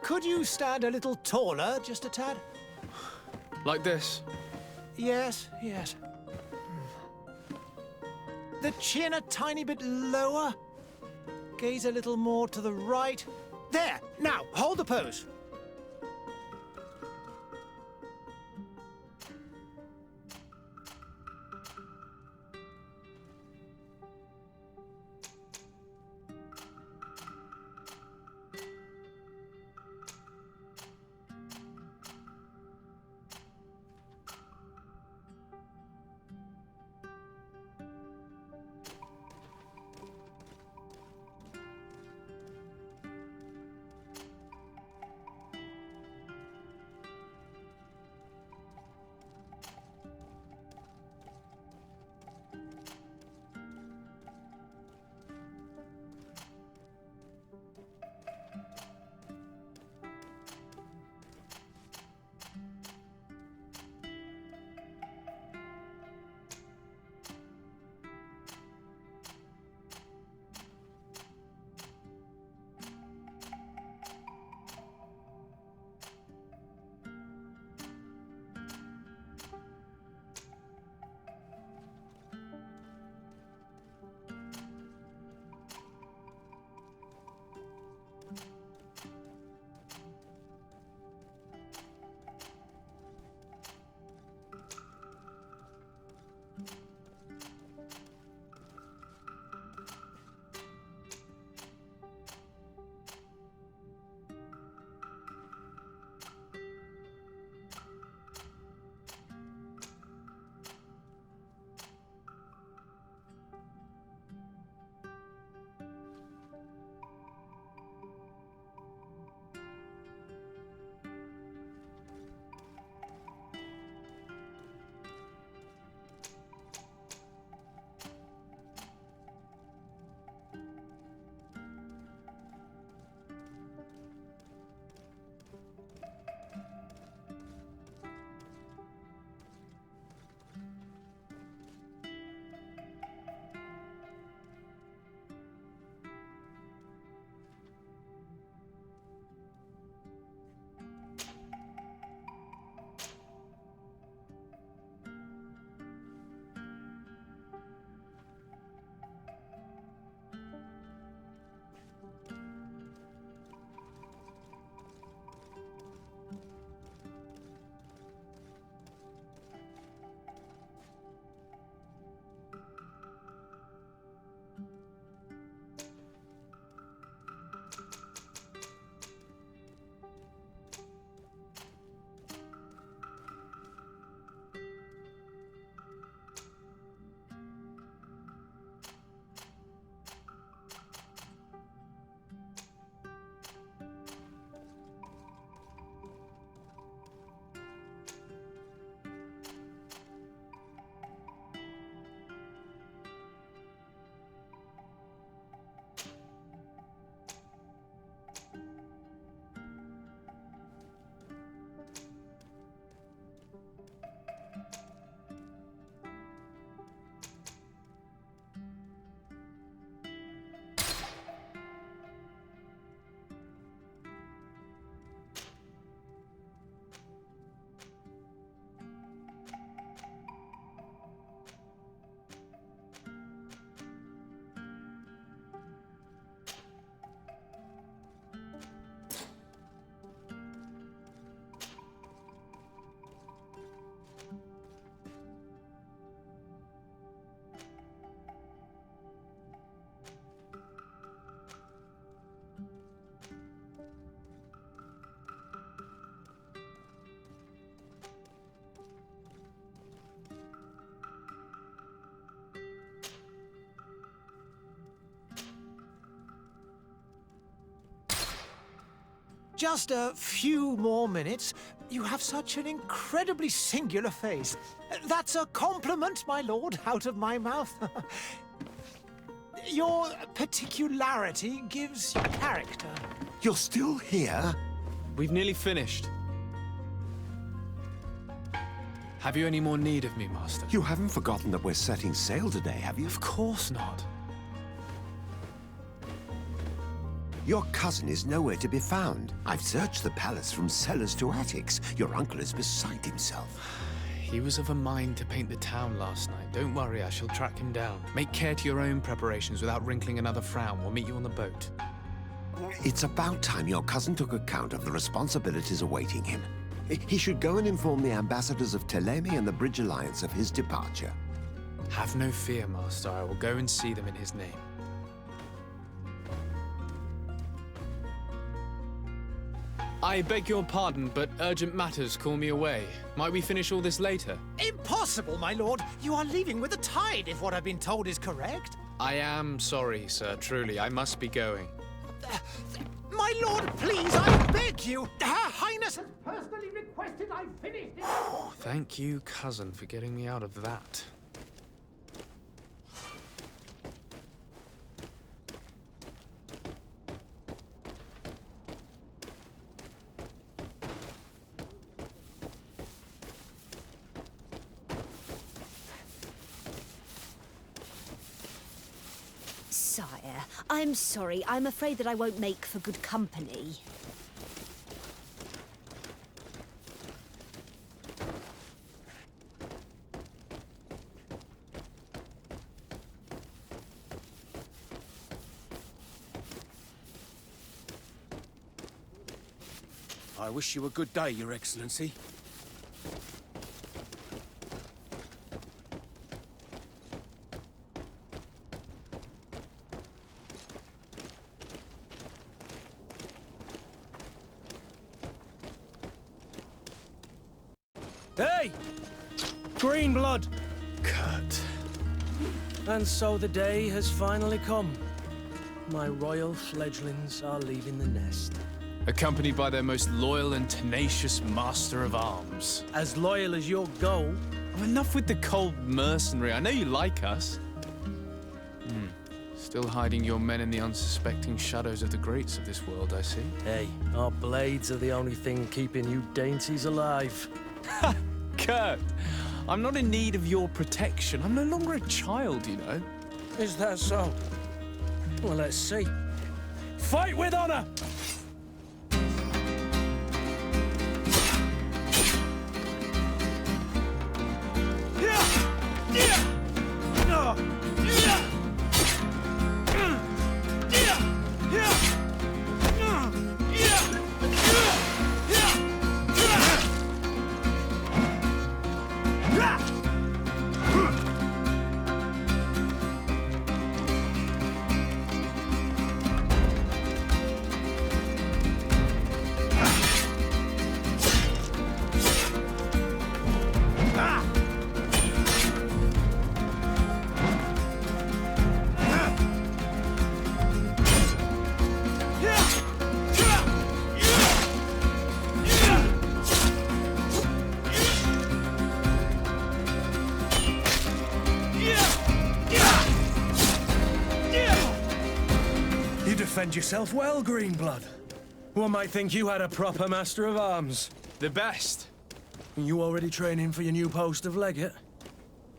Could you stand a little taller, just a tad? Like this? Yes, yes. The chin a tiny bit lower. Gaze a little more to the right. There! Now, hold the pose. Just a few more minutes. You have such an incredibly singular face. That's a compliment, my lord, out of my mouth. Your particularity gives you character. You're still here? We've nearly finished. Have you any more need of me, Master? You haven't forgotten that we're setting sail today, have you? Of course not. Your cousin is nowhere to be found. I've searched the palace from cellars to attics. Your uncle is beside himself. He was of a mind to paint the town last night. Don't worry, I shall track him down. Make care to your own preparations without wrinkling another frown. We'll meet you on the boat. It's about time your cousin took account of the responsibilities awaiting him. He should go and inform the ambassadors of Thélème and the Bridge Alliance of his departure. Have no fear, Master. I will go and see them in his name. I beg your pardon, but urgent matters call me away. Might we finish all this later? Impossible, my lord. You are leaving with the tide, if what I've been told is correct. I am sorry, sir. Truly, I must be going. My lord, please, I beg you. Her Highness has personally requested I finish this. Thank you, cousin, for getting me out of that. Sire, I'm sorry. I'm afraid that I won't make for good company. I wish you a good day, Your Excellency. Hey! Greenblood! Kurt. And so the day has finally come. My royal fledglings are leaving the nest. Accompanied by their most loyal and tenacious master of arms. As loyal as your goal. Oh, enough with the cold mercenary. I know you like us. Still hiding your men in the unsuspecting shadows of the greats of this world, I see. Hey, our blades are the only thing keeping you dainties alive. Kurt, I'm not in need of your protection. I'm no longer a child, you know. Is that so? Well, let's see. Fight with honor! You defend yourself well, Greenblood. One might think you had a proper master of arms. The best. You already training for your new post of legate?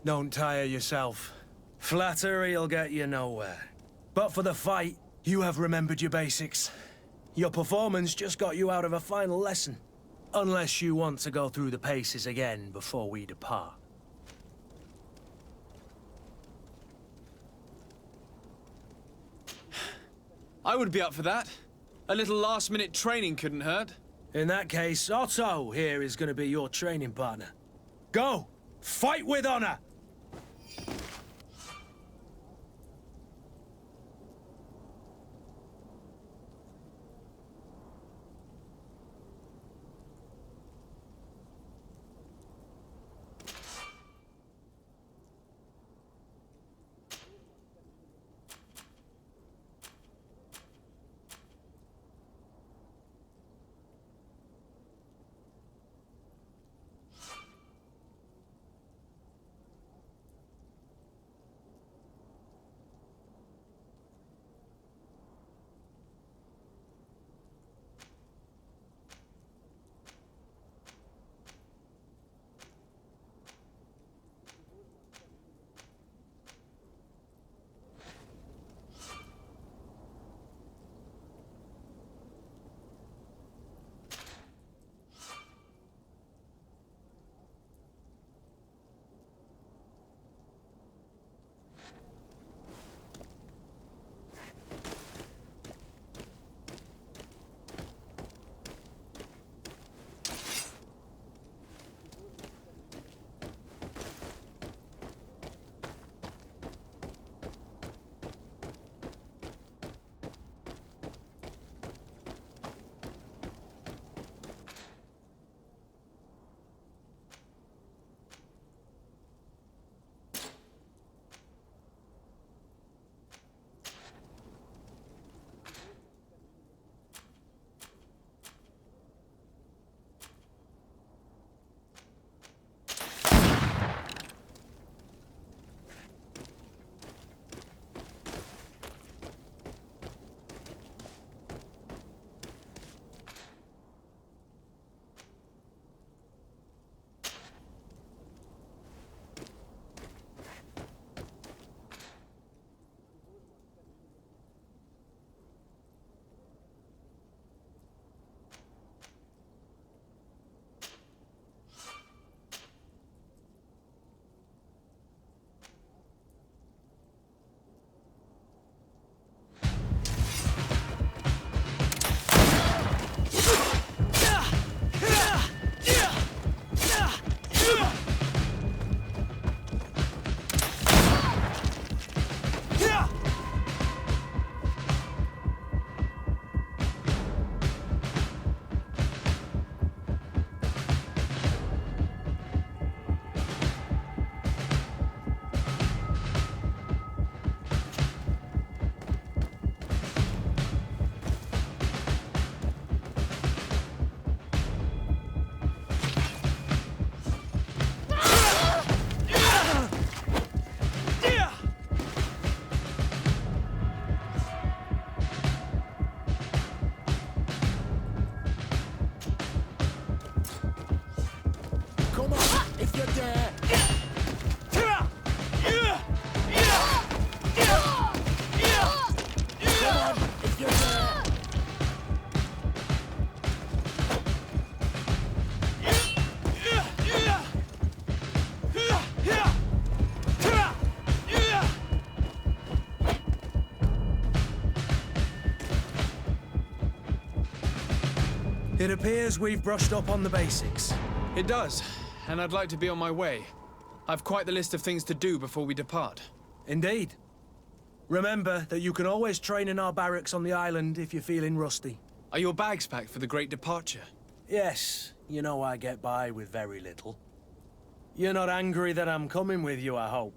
Don't tire yourself. Flattery'll get you nowhere. But for the fight, you have remembered your basics. Your performance just got you out of a final lesson. Unless you want to go through the paces again before we depart. I would be up for that. A little last-minute training couldn't hurt. In that case, Otto here is going to be your training partner. Go! Fight with honor! It appears we've brushed up on the basics. It does, and I'd like to be on my way. I've quite the list of things to do before we depart. Indeed. Remember that you can always train in our barracks on the island if you're feeling rusty. Are your bags packed for the great departure? Yes, you know I get by with very little. You're not angry that I'm coming with you, I hope.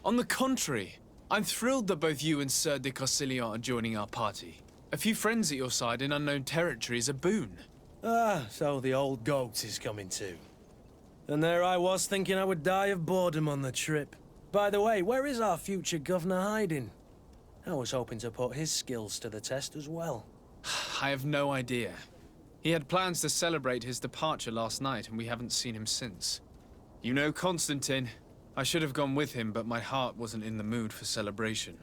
On the contrary, I'm thrilled that both you and Sir de Corsillon are joining our party. A few friends at your side in unknown territory is a boon. Ah, so the old goat is coming too. And there I was thinking I would die of boredom on the trip. By the way, where is our future governor hiding? I was hoping to put his skills to the test as well. I have no idea. He had plans to celebrate his departure last night, and we haven't seen him since. You know Constantine. I should have gone with him, but my heart wasn't in the mood for celebration.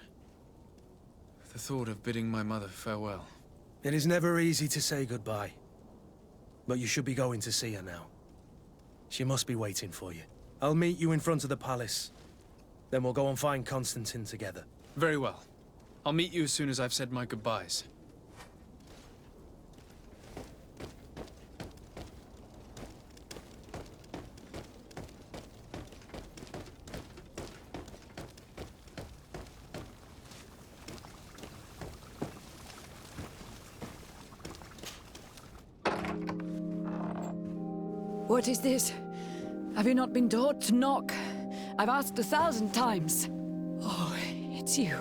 The thought of bidding my mother farewell. It is never easy to say goodbye. But you should be going to see her now. She must be waiting for you. I'll meet you in front of the palace. Then we'll go and find Constantine together. Very well. I'll meet you as soon as I've said my goodbyes. What is this? Have you not been taught to knock? I've asked 1,000 times. Oh, it's you,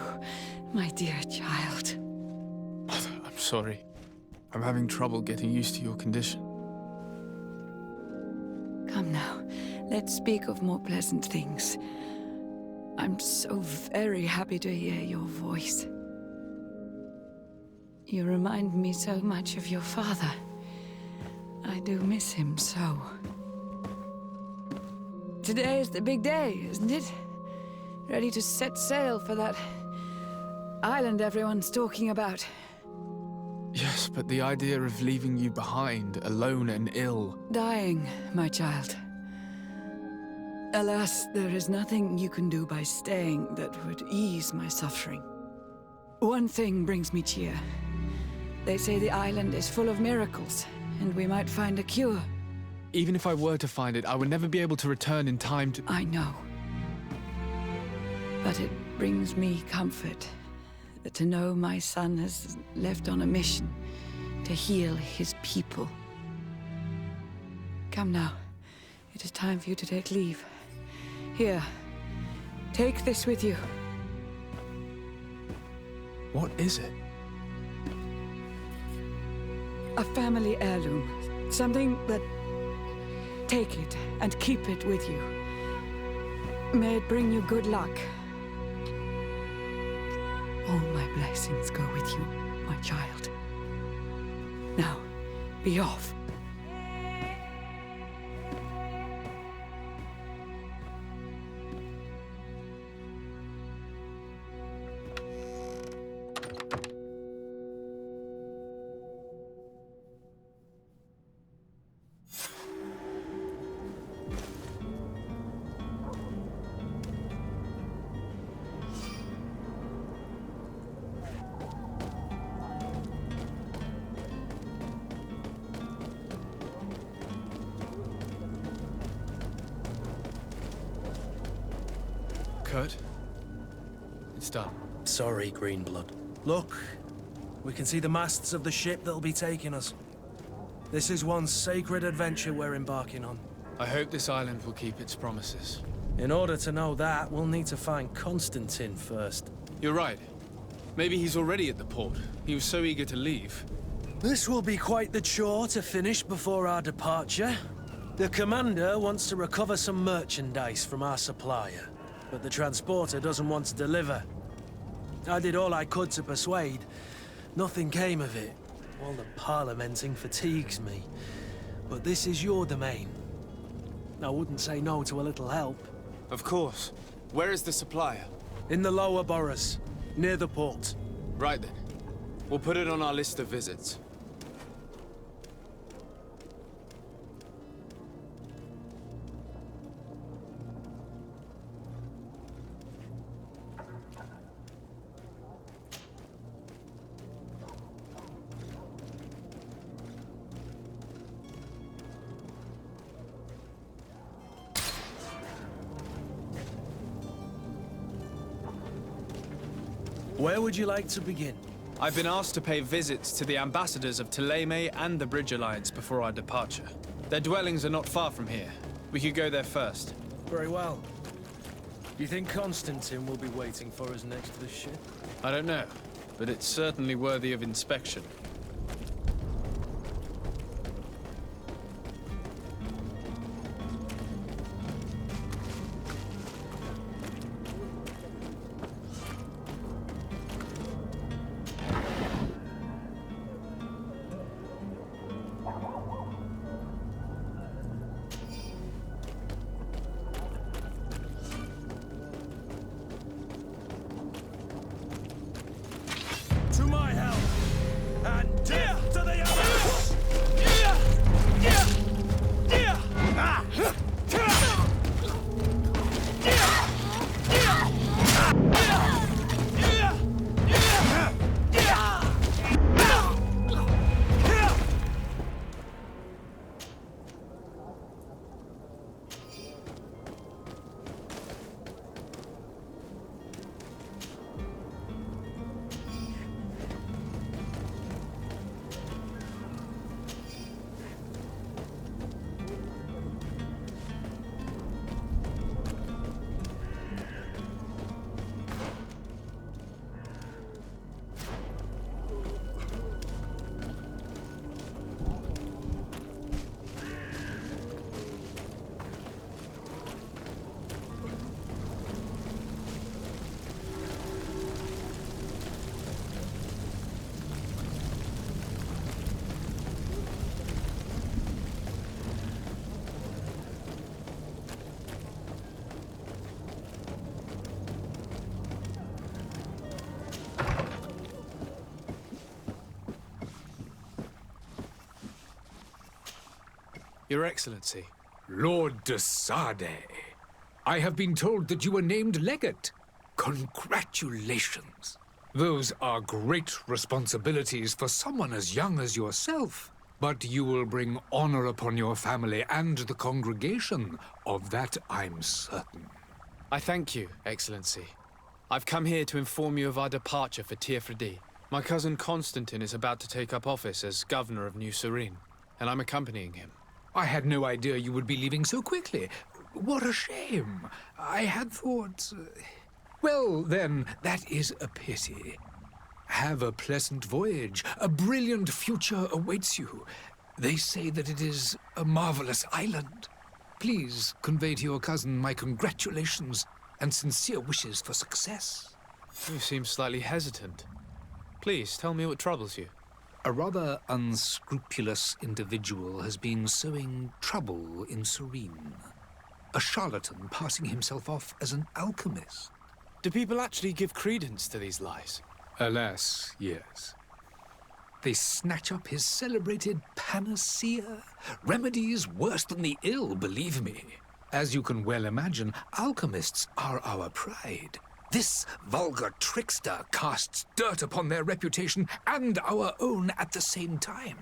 my dear child. Mother, I'm sorry. I'm having trouble getting used to your condition. Come now, let's speak of more pleasant things. I'm so very happy to hear your voice. You remind me so much of your father. I do miss him so. Today is the big day, isn't it? Ready to set sail for that island everyone's talking about. Yes, but the idea of leaving you behind, alone and ill... Dying, my child. Alas, there is nothing you can do by staying that would ease my suffering. One thing brings me cheer. They say the island is full of miracles, and we might find a cure. Even if I were to find it, I would never be able to return in time to... I know. But it brings me comfort to know my son has left on a mission to heal his people. Come now. It is time for you to take leave. Here, take this with you. What is it? A family heirloom. Something that... Take it and keep it with you. May it bring you good luck. All my blessings go with you, my child. Now, be off. Kurt? It's done. Sorry, Greenblood. Look, we can see the masts of the ship that'll be taking us. This is one sacred adventure we're embarking on. I hope this island will keep its promises. In order to know that, we'll need to find Constantine first. You're right. Maybe he's already at the port. He was so eager to leave. This will be quite the chore to finish before our departure. The commander wants to recover some merchandise from our supplier, but the transporter doesn't want to deliver. I did all I could to persuade. Nothing came of it. All the parliamenting fatigues me. But this is your domain. I wouldn't say no to a little help. Of course. Where is the supplier? In the lower boroughs, near the port. Right then. We'll put it on our list of visits. Where would you like to begin? I've been asked to pay visits to the ambassadors of Thélème and the Bridge Alliance before our departure. Their dwellings are not far from here. We could go there first. Very well. Do you think Constantine will be waiting for us next to the ship? I don't know, but it's certainly worthy of inspection. To my help! And death to the others! Your Excellency. Lord de Sade, I have been told that you were named legate. Congratulations. Those are great responsibilities for someone as young as yourself. But you will bring honor upon your family and the congregation. Of that I'm certain. I thank you, Excellency. I've come here to inform you of our departure for Teerfredi. My cousin Constantine is about to take up office as governor of New Serene, and I'm accompanying him. I had no idea you would be leaving so quickly. What a shame. I had thought... Well, then, that is a pity. Have a pleasant voyage. A brilliant future awaits you. They say that it is a marvelous island. Please convey to your cousin my congratulations and sincere wishes for success. You seem slightly hesitant. Please, tell me what troubles you. A rather unscrupulous individual has been sowing trouble in Serene. A charlatan passing himself off as an alchemist. Do people actually give credence to these lies? Alas, yes. They snatch up his celebrated panacea. Remedies worse than the ill, believe me. As you can well imagine, alchemists are our pride. This vulgar trickster casts dirt upon their reputation and our own at the same time.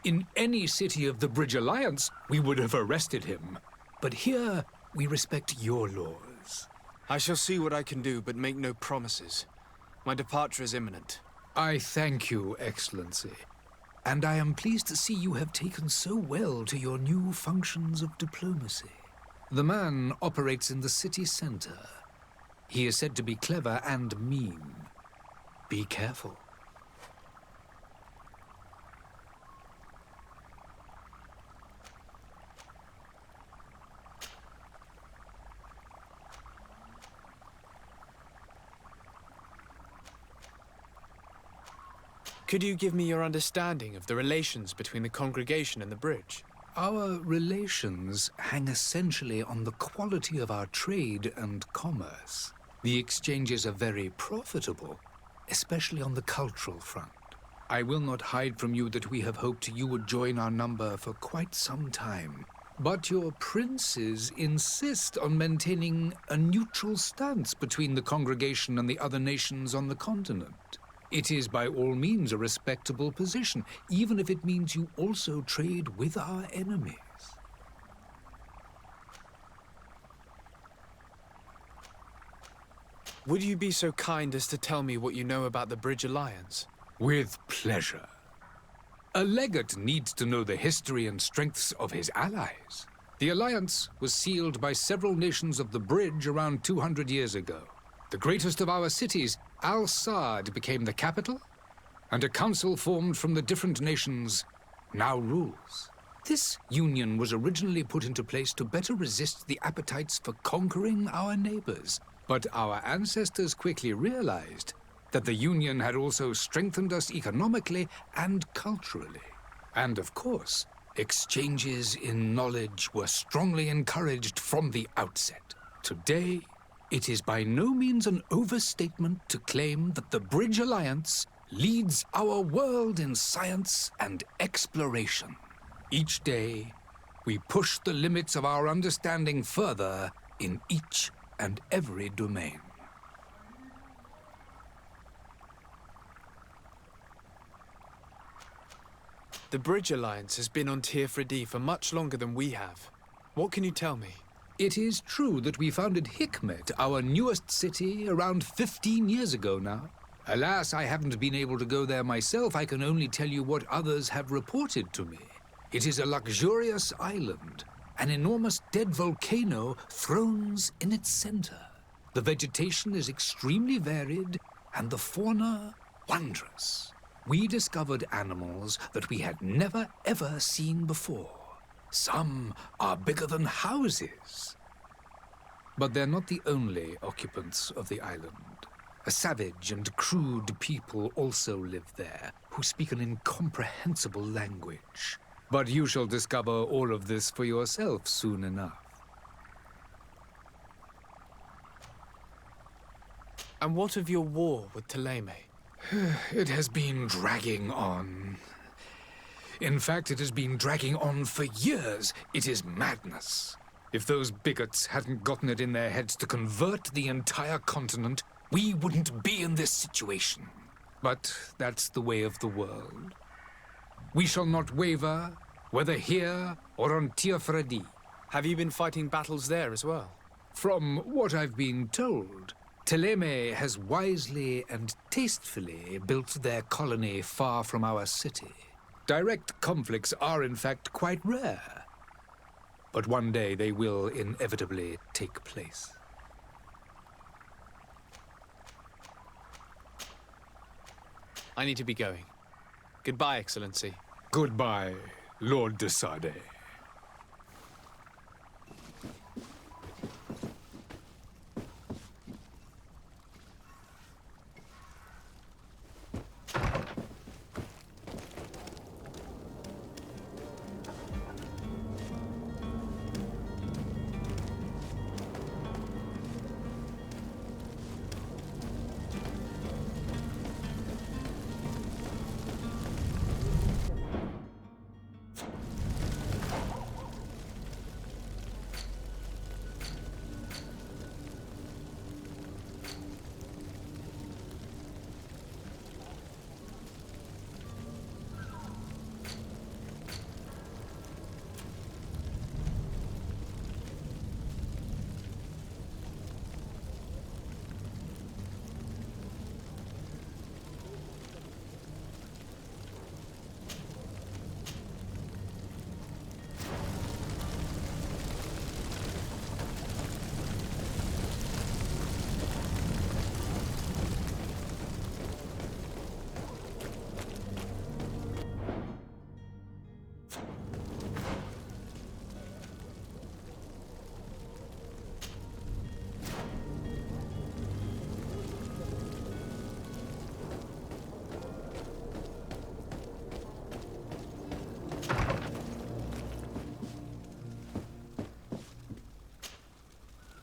In any city of the Bridge Alliance, we would have arrested him. But here, we respect your laws. I shall see what I can do, but make no promises. My departure is imminent. I thank you, Excellency. And I am pleased to see you have taken so well to your new functions of diplomacy. The man operates in the city center. He is said to be clever and mean. Be careful. Could you give me your understanding of the relations between the congregation and the bridge? Our relations hang essentially on the quality of our trade and commerce. The exchanges are very profitable, especially on the cultural front. I will not hide from you that we have hoped you would join our number for quite some time. But your princes insist on maintaining a neutral stance between the congregation and the other nations on the continent. It is by all means a respectable position, even if it means you also trade with our enemies. Would you be so kind as to tell me what you know about the Bridge Alliance? With pleasure. A legate needs to know the history and strengths of his allies. The alliance was sealed by several nations of the Bridge around 200 years ago. The greatest of our cities, Al-Saad, became the capital, and a council formed from the different nations now rules. This union was originally put into place to better resist the appetites for conquering our neighbors, but our ancestors quickly realized that the Union had also strengthened us economically and culturally. And of course, exchanges in knowledge were strongly encouraged from the outset. Today, it is by no means an overstatement to claim that the Bridge Alliance leads our world in science and exploration. Each day, we push the limits of our understanding further in each and every domain. The Bridge Alliance has been on Teofredi for much longer than we have. What can you tell me? It is true that we founded Hikmet, our newest city, around 15 years ago now. Alas, I haven't been able to go there myself. I can only tell you what others have reported to me. It is a luxurious island. An enormous dead volcano thrones in its center. The vegetation is extremely varied, and the fauna wondrous. We discovered animals that we had never ever seen before. Some are bigger than houses. But they're not the only occupants of the island. A savage and crude people also live there, who speak an incomprehensible language. But you shall discover all of this for yourself soon enough. And what of your war with Thélème? It has been dragging on. In fact, it has been dragging on for years. It is madness. If those bigots hadn't gotten it in their heads to convert the entire continent, we wouldn't be in this situation. But that's the way of the world. We shall not waver, whether here or on Teofredi. Have you been fighting battles there as well? From what I've been told, Thélème has wisely and tastefully built their colony far from our city. Direct conflicts are, in fact, quite rare. But one day they will inevitably take place. I need to be going. Goodbye, Excellency. Goodbye, Lord de Sade.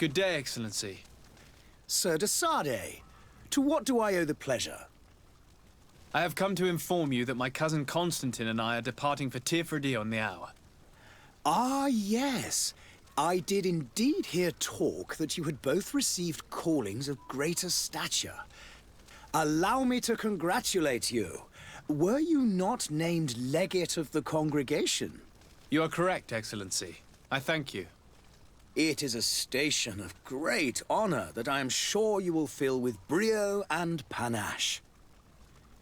Good day, Excellency. Sir de Sardet, to what do I owe the pleasure? I have come to inform you that my cousin Constantine and I are departing for Teerfredi on the hour. Ah, yes. I did indeed hear talk that you had both received callings of greater stature. Allow me to congratulate you. Were you not named legate of the congregation? You are correct, Excellency. I thank you. It is a station of great honor that I am sure you will fill with brio and panache.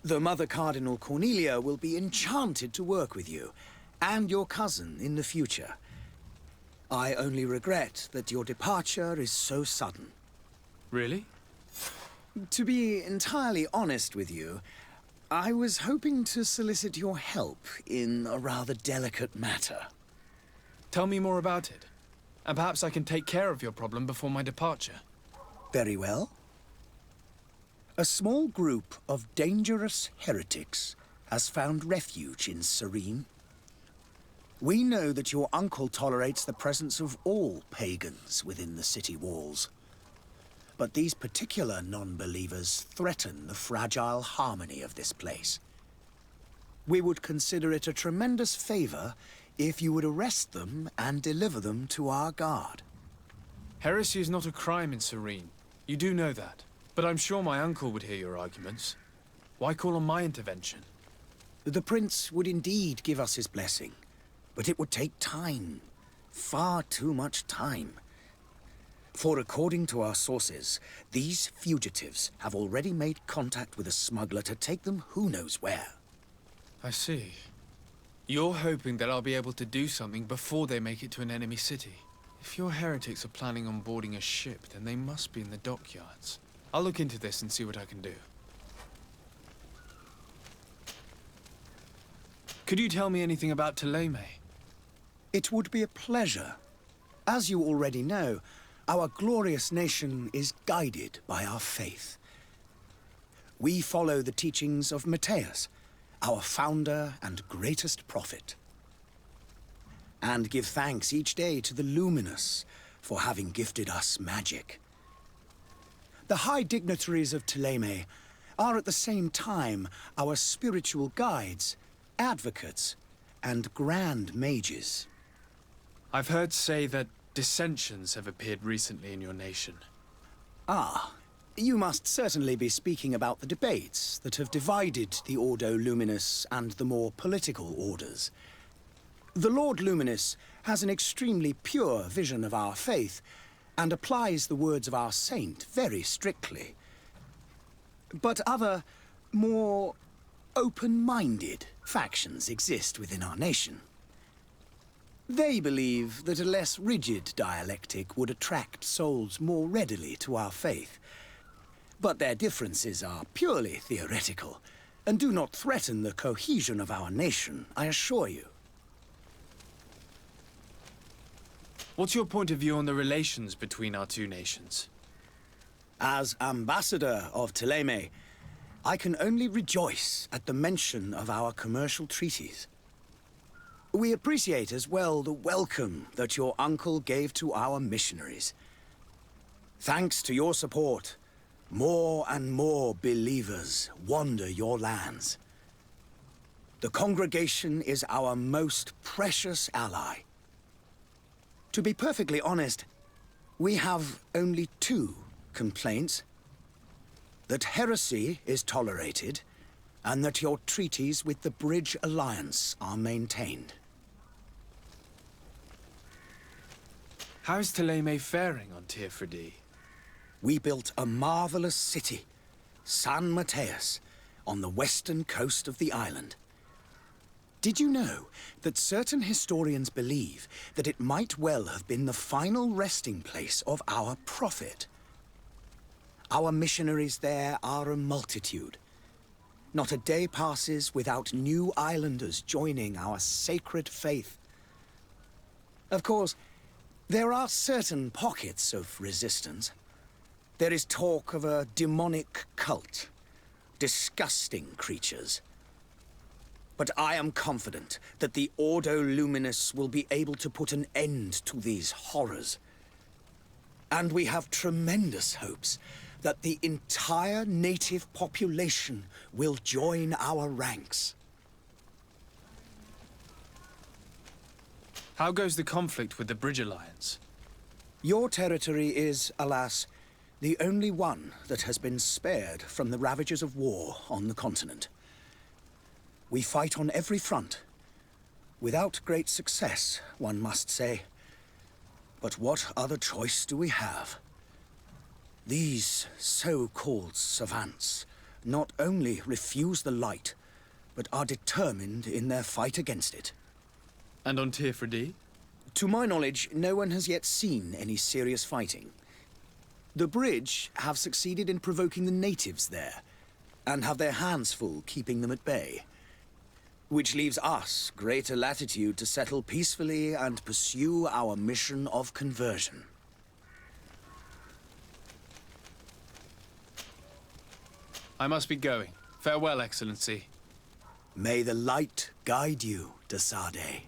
The Mother Cardinal Cornelia will be enchanted to work with you, and your cousin in the future. I only regret that your departure is so sudden. Really? To be entirely honest with you, I was hoping to solicit your help in a rather delicate matter. Tell me more about it, and perhaps I can take care of your problem before my departure. Very well. A small group of dangerous heretics has found refuge in Serene. We know that your uncle tolerates the presence of all pagans within the city walls. But these particular non-believers threaten the fragile harmony of this place. We would consider it a tremendous favor if you would arrest them and deliver them to our guard. Heresy is not a crime in Serene. You do know that. But I'm sure my uncle would hear your arguments. Why call on my intervention? The prince would indeed give us his blessing, but it would take time. Far too much time. For according to our sources, these fugitives have already made contact with a smuggler to take them who knows where. I see. You're hoping that I'll be able to do something before they make it to an enemy city. If your heretics are planning on boarding a ship, then they must be in the dockyards. I'll look into this and see what I can do. Could you tell me anything about Thélème? It would be a pleasure. As you already know, our glorious nation is guided by our faith. We follow the teachings of Matthias, our founder and greatest prophet, and give thanks each day to the Luminous for having gifted us magic. The high dignitaries of Thélème are at the same time our spiritual guides, advocates, and grand mages. I've heard say that dissensions have appeared recently in your nation. Ah, you must certainly be speaking about the debates that have divided the Ordo Luminous and the more political orders. The Lord Luminous has an extremely pure vision of our faith, and applies the words of our saint very strictly. But other, more open-minded factions exist within our nation. They believe that a less rigid dialectic would attract souls more readily to our faith. But their differences are purely theoretical, and do not threaten the cohesion of our nation, I assure you. What's your point of view on the relations between our two nations? As ambassador of Thélème, I can only rejoice at the mention of our commercial treaties. We appreciate as well the welcome that your uncle gave to our missionaries. Thanks to your support, more and more believers wander your lands. The congregation is our most precious ally. To be perfectly honest, we have only two complaints. That heresy is tolerated, and that your treaties with the Bridge Alliance are maintained. How is Thélème faring on Teerfredi? We built a marvelous city, San Matthias, on the western coast of the island. Did you know that certain historians believe that it might well have been the final resting place of our prophet? Our missionaries there are a multitude. Not a day passes without new islanders joining our sacred faith. Of course, there are certain pockets of resistance. There is talk of a demonic cult, disgusting creatures. But I am confident that the Ordo Luminous will be able to put an end to these horrors. And we have tremendous hopes that the entire native population will join our ranks. How goes the conflict with the Bridge Alliance? Your territory is, alas, the only one that has been spared from the ravages of war on the continent. We fight on every front. Without great success, one must say. But what other choice do we have? These so-called savants not only refuse the light, but are determined in their fight against it. And on Teofredi? To my knowledge, no one has yet seen any serious fighting. The Bridge have succeeded in provoking the natives there, and have their hands full keeping them at bay. Which leaves us greater latitude to settle peacefully and pursue our mission of conversion. I must be going. Farewell, Excellency. May the light guide you, de Sardet.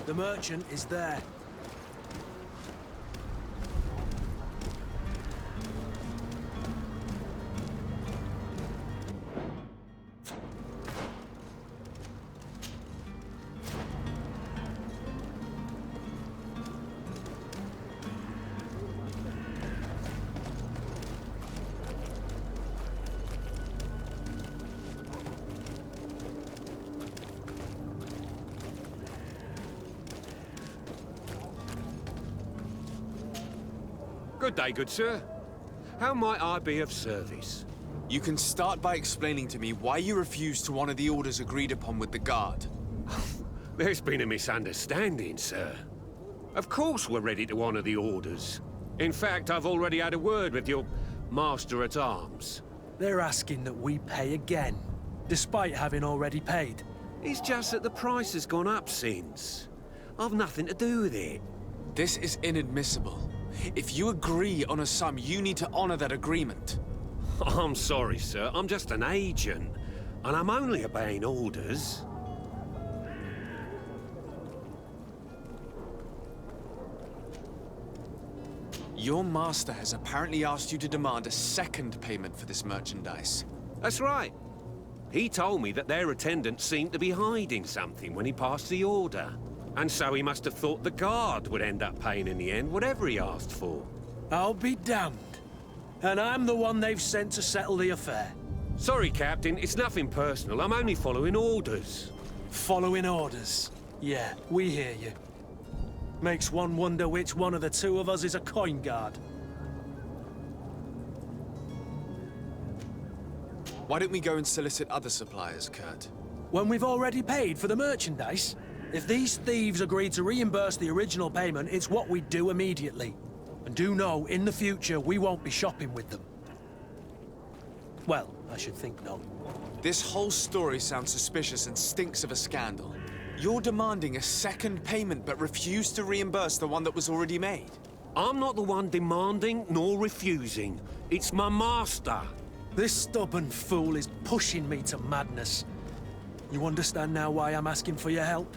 The merchant is there. Good day, good sir. How might I be of service? You can start by explaining to me why you refused to honor the orders agreed upon with the Guard. There's been a misunderstanding, sir. Of course we're ready to honor the orders. In fact, I've already had a word with your Master-at-Arms. They're asking that we pay again, despite having already paid. It's just that the price has gone up since. I've nothing to do with it. This is inadmissible. If you agree on a sum, you need to honor that agreement. I'm sorry, sir. I'm just an agent. And I'm only obeying orders. Your master has apparently asked you to demand a second payment for this merchandise. That's right. He told me that their attendant seemed to be hiding something when he passed the order. And so he must have thought the Guard would end up paying in the end, whatever he asked for. I'll be damned. And I'm the one they've sent to settle the affair. Sorry, Captain, it's nothing personal. I'm only following orders. Following orders? Yeah, we hear you. Makes one wonder which one of the two of us is a coin guard. Why don't we go and solicit other suppliers, Kurt? When we've already paid for the merchandise? If these thieves agree to reimburse the original payment, it's what we do immediately. And do know, in the future, we won't be shopping with them. Well, I should think not. This whole story sounds suspicious and stinks of a scandal. You're demanding a second payment but refuse to reimburse the one that was already made. I'm not the one demanding nor refusing. It's my master. This stubborn fool is pushing me to madness. You understand now why I'm asking for your help?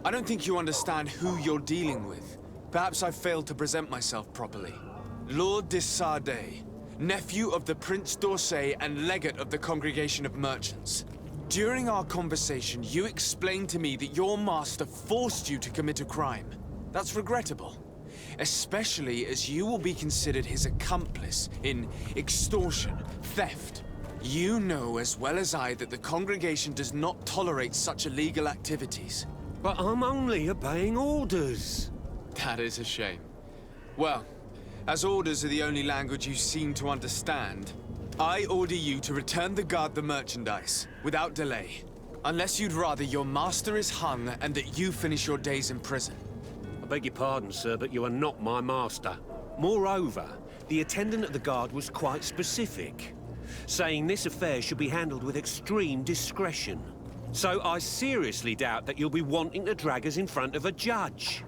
I don't think you understand who you're dealing with. Perhaps I failed to present myself properly. Lord de Sardet, nephew of the Prince d'Orsay and legate of the Congregation of Merchants. During our conversation, you explained to me that your master forced you to commit a crime. That's regrettable, especially as you will be considered his accomplice in extortion, theft. You know as well as I that the Congregation does not tolerate such illegal activities. But I'm only obeying orders. That is a shame. Well, as orders are the only language you seem to understand, I order you to return the guard the merchandise, without delay. Unless you'd rather your master is hung and that you finish your days in prison. I beg your pardon, sir, but you are not my master. Moreover, the attendant of the guard was quite specific, saying this affair should be handled with extreme discretion. So I seriously doubt that you'll be wanting to drag us in front of a judge.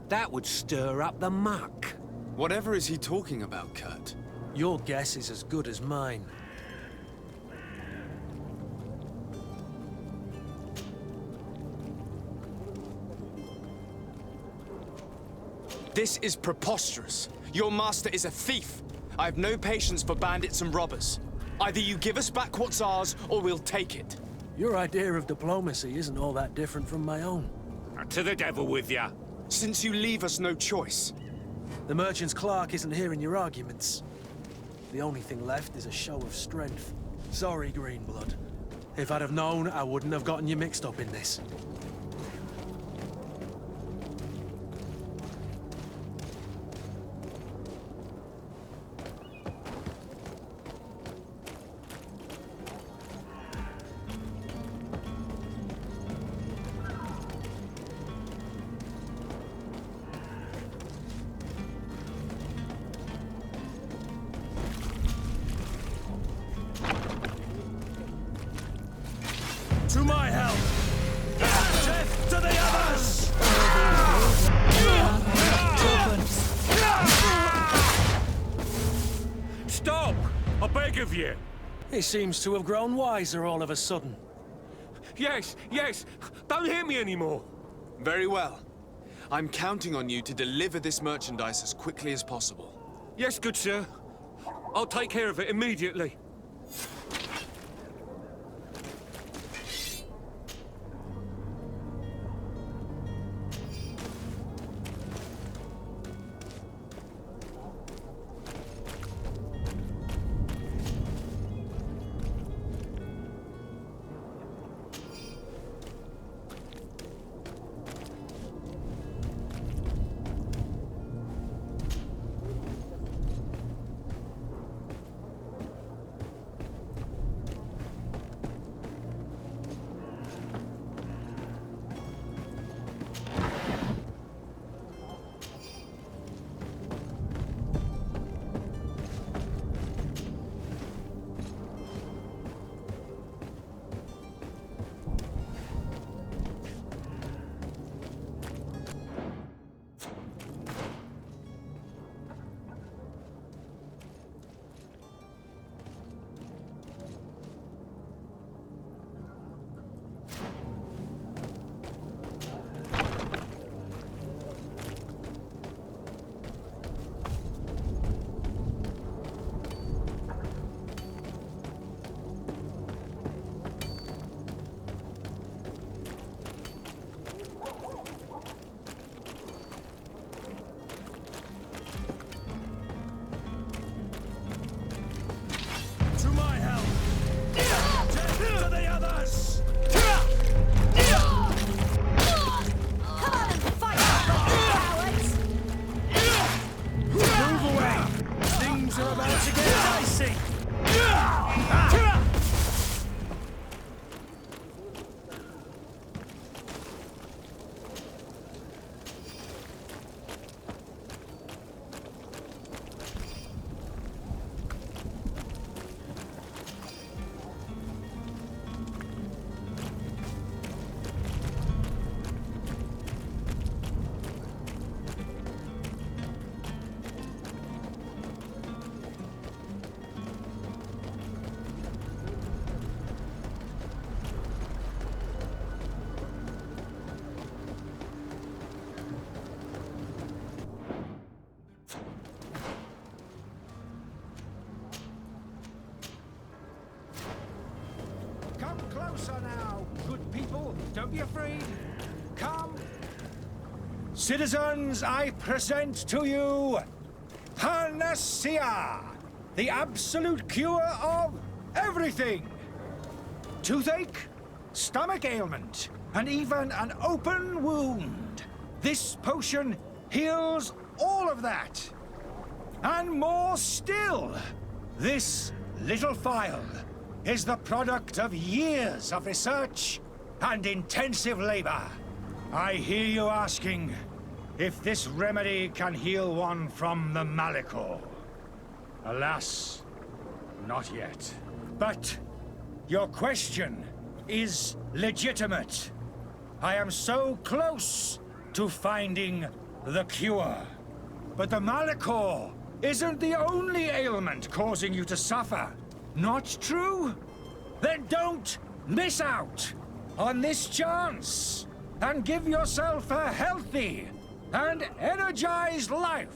That would stir up the muck. Whatever is he talking about, Kurt? Your guess is as good as mine. This is preposterous. Your master is a thief. I have no patience for bandits and robbers. Either you give us back what's ours, or we'll take it. Your idea of diplomacy isn't all that different from my own. To the devil with ya. Since you leave us no choice. The merchant's clerk isn't hearing your arguments. The only thing left is a show of strength. Sorry, Greenblood. If I'd have known, I wouldn't have gotten you mixed up in this. To my help! Death to the others! Stop! I beg of you! He seems to have grown wiser all of a sudden. Yes, yes! Don't hit me anymore! Very well. I'm counting on you to deliver this merchandise as quickly as possible. Yes, good sir. I'll take care of it immediately. To my help! Death to the others! Come on and fight, cowards! Move away! Things are about to get dicey! Citizens, I present to you Panacea, the absolute cure of everything. Toothache, stomach ailment, and even an open wound. This potion heals all of that. And more still. This little phial is the product of years of research and intensive labor. I hear you asking if this remedy can heal one from the Malachor. Alas, not yet. But your question is legitimate. I am so close to finding the cure. But the Malachor isn't the only ailment causing you to suffer. Not true? Then don't miss out on this chance and give yourself a healthy and energized life.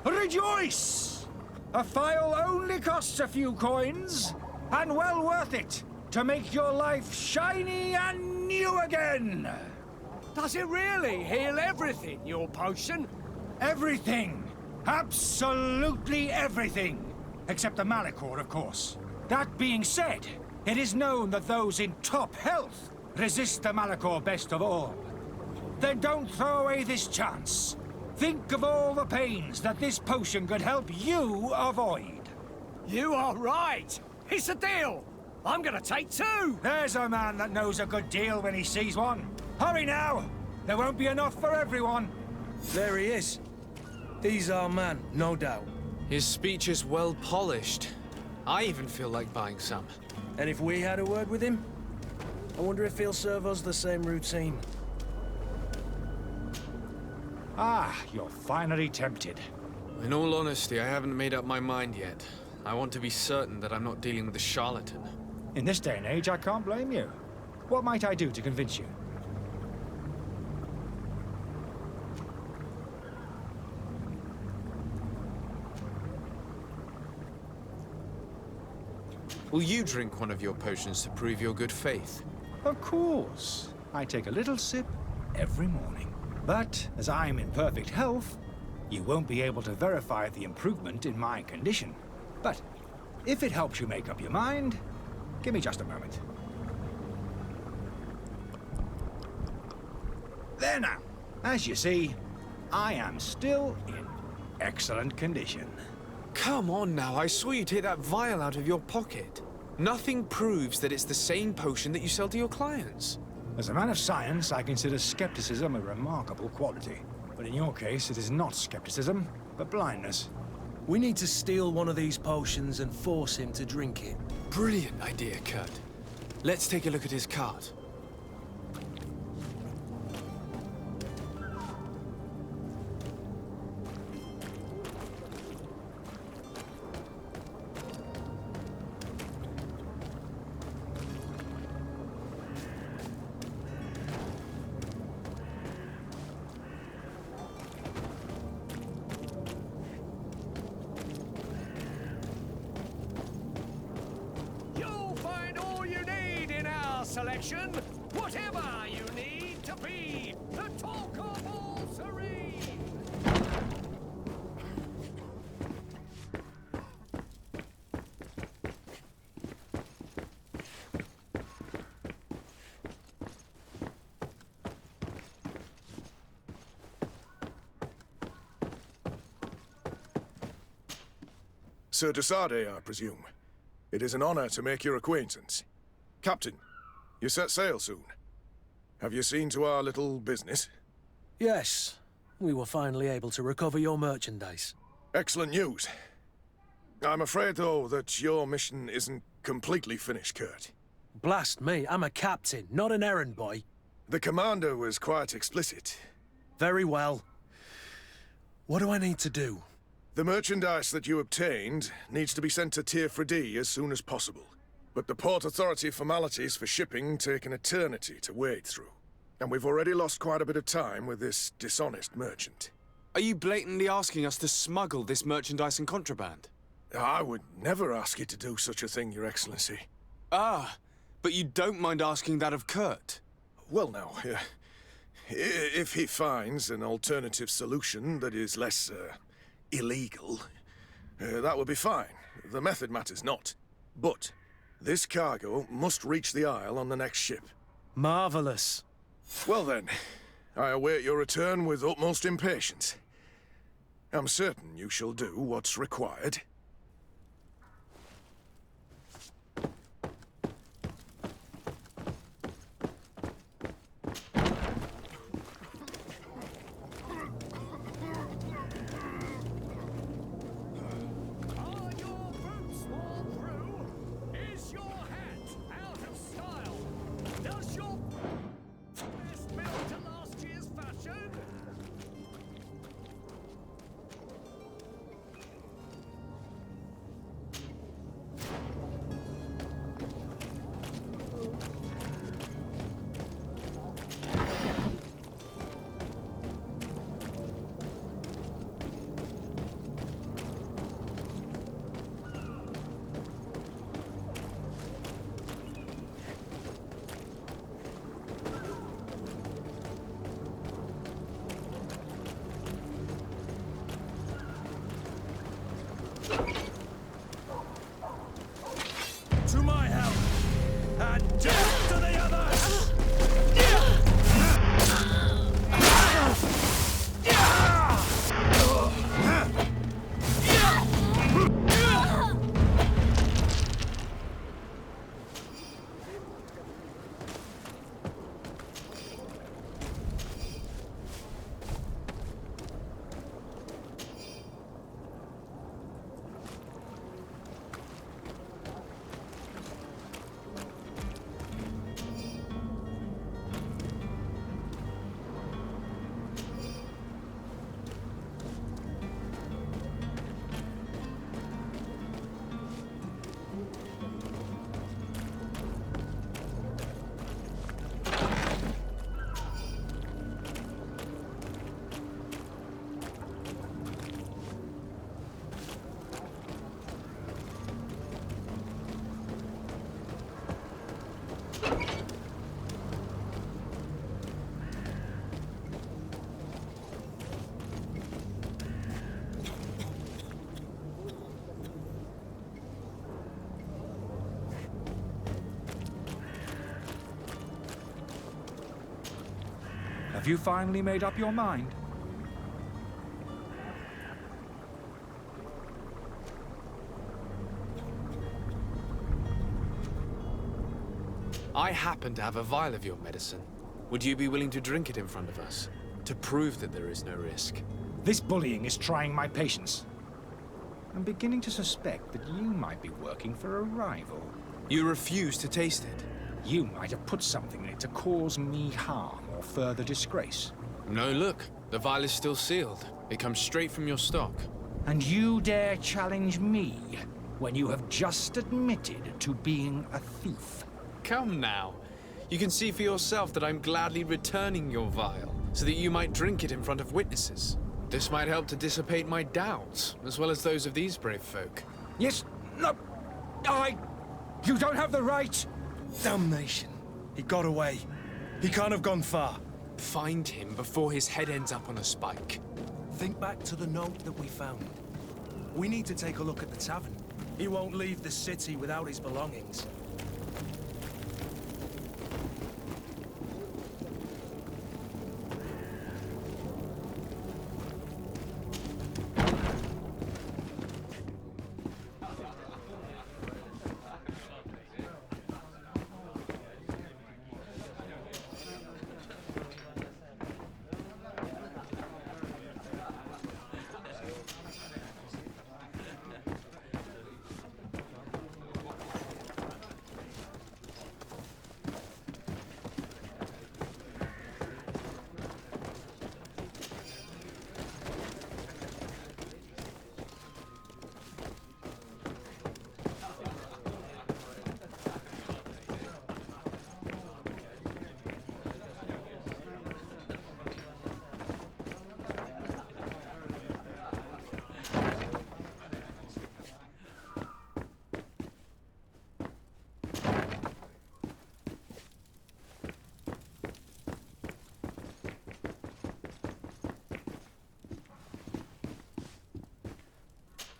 Rejoice! A phial only costs a few coins, and well worth it to make your life shiny and new again. Does it really heal everything, your potion? Everything. Absolutely everything. Except the Malachor, of course. That being said, it is known that those in top health resist the Malachor best of all. Then don't throw away this chance. Think of all the pains that this potion could help you avoid. You are right. It's a deal. I'm gonna take two. There's a man that knows a good deal when he sees one. Hurry now. There won't be enough for everyone. There he is. He's our man, no doubt. His speech is well polished. I even feel like buying some. And if we had a word with him? I wonder if he'll serve us the same routine. Ah, you're finally tempted. In all honesty, I haven't made up my mind yet. I want to be certain that I'm not dealing with a charlatan. In this day and age, I can't blame you. What might I do to convince you? Will you drink one of your potions to prove your good faith? Of course. I take a little sip every morning. But as I'm in perfect health, you won't be able to verify the improvement in my condition. But if it helps you make up your mind, give me just a moment. There now. As you see, I am still in excellent condition. Come on now, I saw you take that vial out of your pocket. Nothing proves that it's the same potion that you sell to your clients. As a man of science, I consider skepticism a remarkable quality. But in your case, it is not skepticism, but blindness. We need to steal one of these potions and force him to drink it. Brilliant idea, Kurt. Let's take a look at his cart. Selection, whatever you need to be the talk of all Serene. Sir Desade, I presume. It is an honor to make your acquaintance. Captain, you set sail soon. Have you seen to our little business? Yes. We were finally able to recover your merchandise. Excellent news. I'm afraid, though, that your mission isn't completely finished, Kurt. Blast me, I'm a captain, not an errand boy. The commander was quite explicit. Very well. What do I need to do? The merchandise that you obtained needs to be sent to Teer as soon as possible. But the Port Authority formalities for shipping take an eternity to wade through. And we've already lost quite a bit of time with this dishonest merchant. Are you blatantly asking us to smuggle this merchandise and contraband? I would never ask you to do such a thing, Your Excellency. Ah, but you don't mind asking that of Kurt? Well, no. If he finds an alternative solution that is less, illegal, that would be fine. The method matters not. But this cargo must reach the Isle on the next ship. Marvelous. Well then, I await your return with utmost impatience. I'm certain you shall do what's required. Are your boots worn through? Is your hat out of style? Does your vest melt to last year's fashion? To my help! And death to the others! Have you finally made up your mind? I happen to have a vial of your medicine. Would you be willing to drink it in front of us? To prove that there is no risk? This bullying is trying my patience. I'm beginning to suspect that you might be working for a rival. You refuse to taste it? You might have put something in it to cause me harm or further disgrace. No, look. The vial is still sealed. It comes straight from your stock. And you dare challenge me when you have just admitted to being a thief? Come now. You can see for yourself that I'm gladly returning your vial, so that you might drink it in front of witnesses. This might help to dissipate my doubts, as well as those of these brave folk. Yes, no, you don't have the right! Damnation. He got away. He can't have gone far. Find him before his head ends up on a spike. Think back to the note that we found. We need to take a look at the tavern. He won't leave the city without his belongings.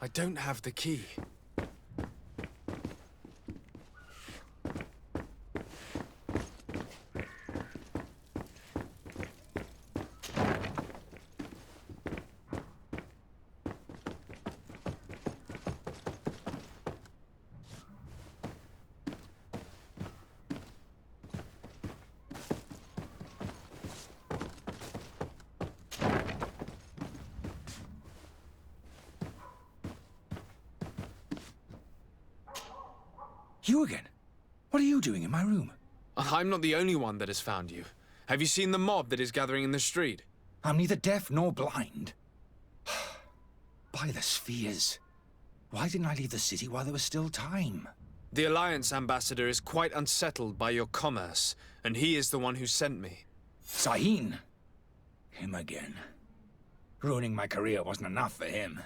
I don't have the key. You again? What are you doing in my room? I'm not the only one that has found you. Have you seen the mob that is gathering in the street? I'm neither deaf nor blind. By the spheres. Why didn't I leave the city while there was still time? The Alliance ambassador is quite unsettled by your commerce, and he is the one who sent me. Sahin. Him again. Ruining my career wasn't enough for him.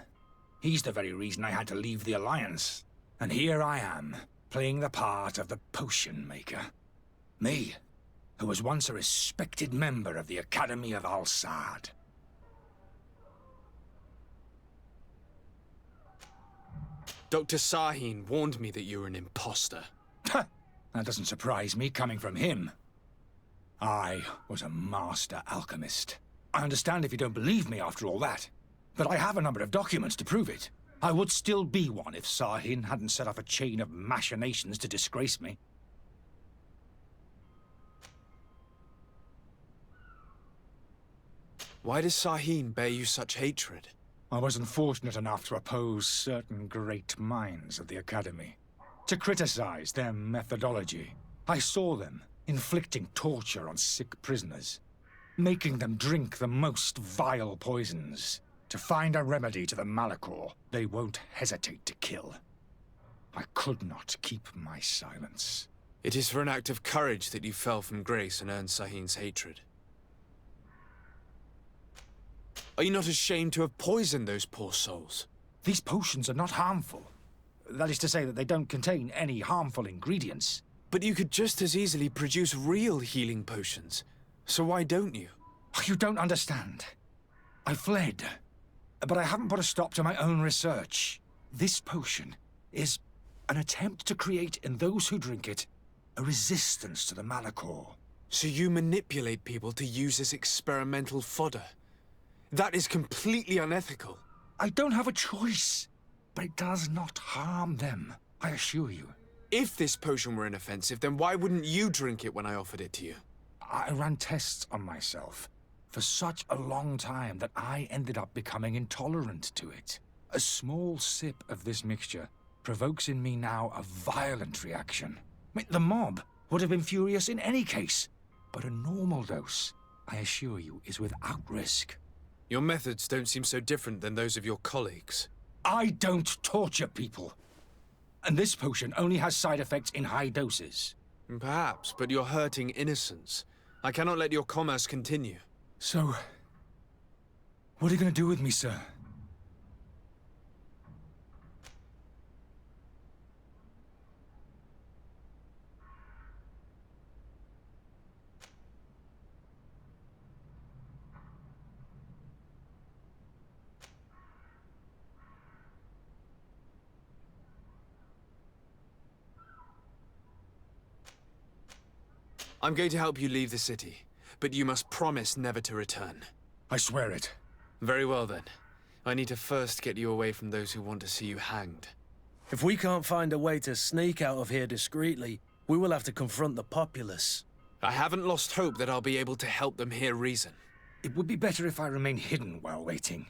He's the very reason I had to leave the Alliance. And here I am, playing the part of the potion maker. Me, who was once a respected member of the Academy of Al-Saad. Dr. Sahin warned me that you were an imposter. That doesn't surprise me, coming from him. I was a master alchemist. I understand if you don't believe me after all that, but I have a number of documents to prove it. I would still be one if Sahin hadn't set off a chain of machinations to disgrace me. Why does Sahin bear you such hatred? I wasn't fortunate enough to oppose certain great minds of the Academy, to criticize their methodology. I saw them inflicting torture on sick prisoners, making them drink the most vile poisons. To find a remedy to the Malachor, they won't hesitate to kill. I could not keep my silence. It is for an act of courage that you fell from grace and earned Sahin's hatred. Are you not ashamed to have poisoned those poor souls? These potions are not harmful. That is to say that they don't contain any harmful ingredients. But you could just as easily produce real healing potions. So why don't you? You don't understand. I fled. But I haven't put a stop to my own research. This potion is an attempt to create in those who drink it a resistance to the Malachor. So you manipulate people to use as experimental fodder? That is completely unethical. I don't have a choice, but it does not harm them, I assure you. If this potion were inoffensive, then why wouldn't you drink it when I offered it to you? I ran tests on myself for such a long time that I ended up becoming intolerant to it. A small sip of this mixture provokes in me now a violent reaction. The mob would have been furious in any case, but a normal dose, I assure you, is without risk. Your methods don't seem so different than those of your colleagues. I don't torture people. And this potion only has side effects in high doses. Perhaps, but you're hurting innocents. I cannot let your commerce continue. So, what are you going to do with me, sir? I'm going to help you leave the city, but you must promise never to return. I swear it. Very well then. I need to first get you away from those who want to see you hanged. If we can't find a way to sneak out of here discreetly, we will have to confront the populace. I haven't lost hope that I'll be able to help them hear reason. It would be better if I remain hidden while waiting.